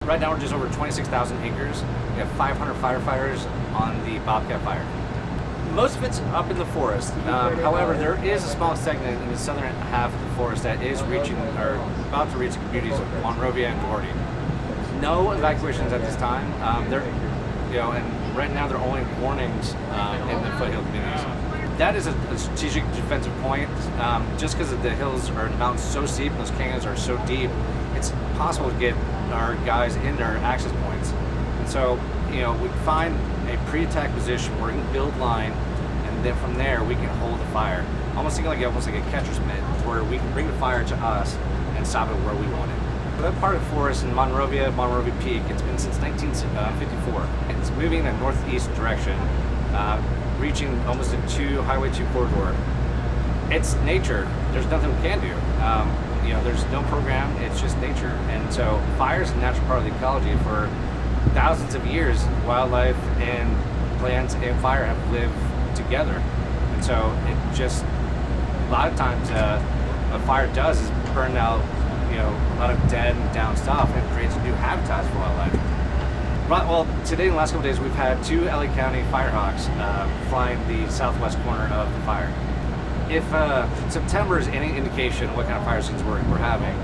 Right now we're just over 26,000 acres. We have 500 firefighters on the Bobcat fire. Most of it's up in the forest. However, there is a small segment in the southern half of the forest that is reaching, or about to reach, the communities of Monrovia and Doherty. No evacuations at this time. And right now there are only warnings in the foothill communities. That is a strategic defensive point. Just because the hills or the mountains so steep and those canyons are so deep, it's possible to get our guys in their access points. And so, we find a pre-attack position where we can build line, and then from there we can hold the fire. Almost like a catcher's mitt, where we can bring the fire to us and stop it where we want it. That part of the forest in Monrovia Peak, it's been since 1954. It's moving in a northeast direction, reaching almost a Highway 2 corridor. It's nature. There's nothing we can do. There's no program. It's just nature. And so fire is a natural part of the ecology. For thousands of years, wildlife and plants and fire have lived together. And so it just, a lot of times, what fire does is burn out a lot of dead and down stuff, and creates new habitats for wildlife. Well, today, in the last couple days, we've had 2 LA County Firehawks flying the southwest corner of the fire. If September is any indication of what kind of fire seasons we're having,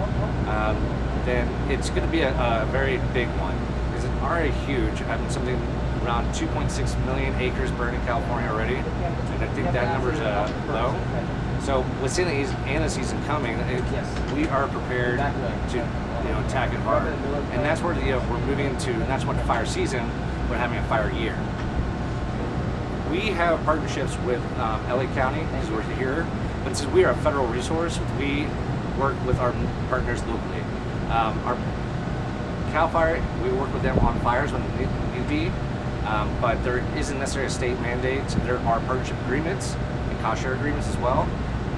then it's going to be a very big one. Because it's already huge. Something around 2.6 million acres burned in California already, and I think that number is low. So with Santa season coming, we are prepared to attack it hard, and that's where we're moving into not so much a fire season, but having a fire year. We have partnerships with LA County because we're here, but since we are a federal resource, we work with our partners locally. Our Cal Fire, we work with them on fires when need be, but there isn't necessarily a state mandate. There are partnership agreements and cost share agreements as well,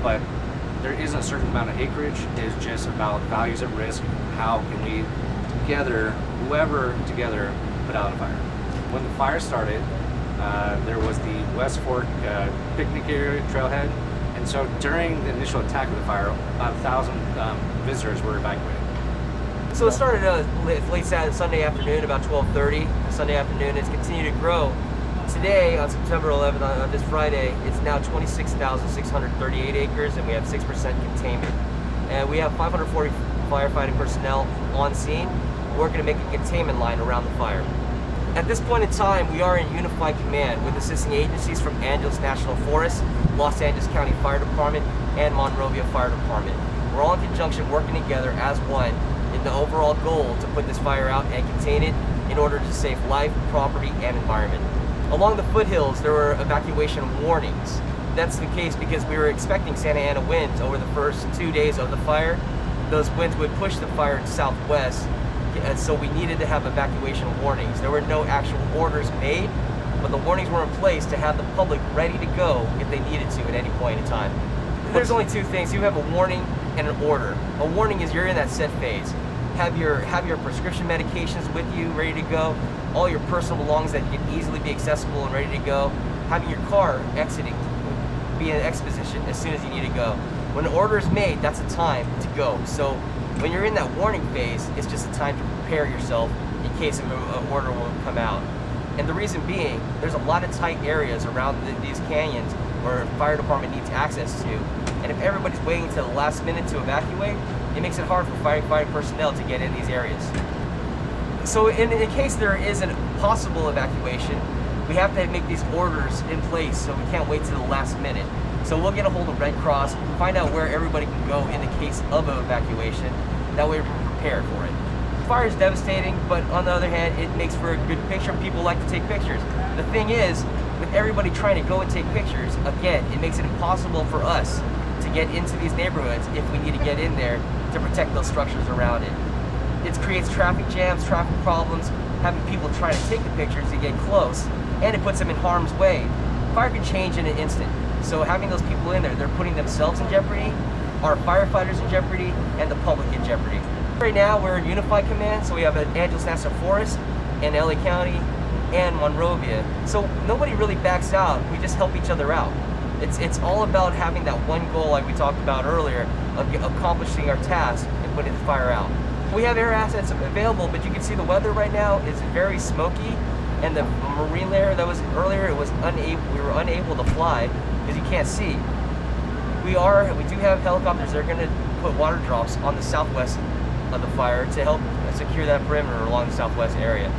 but there isn't a certain amount of acreage. It's just about values at risk. How can we whoever together, put out a fire? When the fire started, there was the West Fork picnic area trailhead, and so during the initial attack of the fire, about 1,000 visitors were evacuated. So it started late Sunday afternoon, about 12:30 Sunday afternoon. It's continued to grow. Today, on September 11th, on this Friday, it's now 26,638 acres, and we have 6% containment. And we have 540 firefighting personnel on scene working to make a containment line around the fire. At this point in time, we are in unified command with assisting agencies from Angeles National Forest, Los Angeles County Fire Department, and Monrovia Fire Department. We're all in conjunction working together as one in the overall goal to put this fire out and contain it in order to save life, property, and environment. Along the foothills, there were evacuation warnings. That's the case because we were expecting Santa Ana winds over the first 2 days of the fire. Those winds would push the fire southwest, and so we needed to have evacuation warnings. There were no actual orders made, but the warnings were in place to have the public ready to go if they needed to at any point in time. There's only 2 things. You have a warning and an order. A warning is you're in that set phase. Have your prescription medications with you, ready to go. All your personal belongings that can easily be accessible and ready to go. Having your car exiting, be in an X position as soon as you need to go. When an order is made, that's a time to go. So when you're in that warning phase, it's just a time to prepare yourself in case an order will come out. And the reason being, there's a lot of tight areas around these canyons where a fire department needs access to. And if everybody's waiting to the last minute to evacuate, it makes it hard for firefighting personnel to get in these areas. So in case there is a possible evacuation, we have to make these orders in place, so we can't wait to the last minute. So we'll get a hold of Red Cross, find out where everybody can go in the case of an evacuation. That way we're prepared for it. Fire is devastating, but on the other hand, it makes for a good picture. People like to take pictures. The thing is, with everybody trying to go and take pictures, again, it makes it impossible for us to get into these neighborhoods if we need to get in there to protect those structures around it. It creates traffic jams, traffic problems, having people trying to take the pictures to get close, and it puts them in harm's way. Fire can change in an instant, so having those people in there, they're putting themselves in jeopardy, our firefighters in jeopardy, and the public in jeopardy. Right now, we're in unified command, so we have an Angeles National Forest and LA County and Monrovia. So nobody really backs out, we just help each other out. It's all about having that one goal, like we talked about earlier, of accomplishing our task and putting the fire out. We have air assets available, but you can see the weather right now is very smoky, and the marine layer that was earlier, we were unable to fly because you can't see. We do have helicopters that are going to put water drops on the southwest of the fire to help secure that perimeter along the southwest area.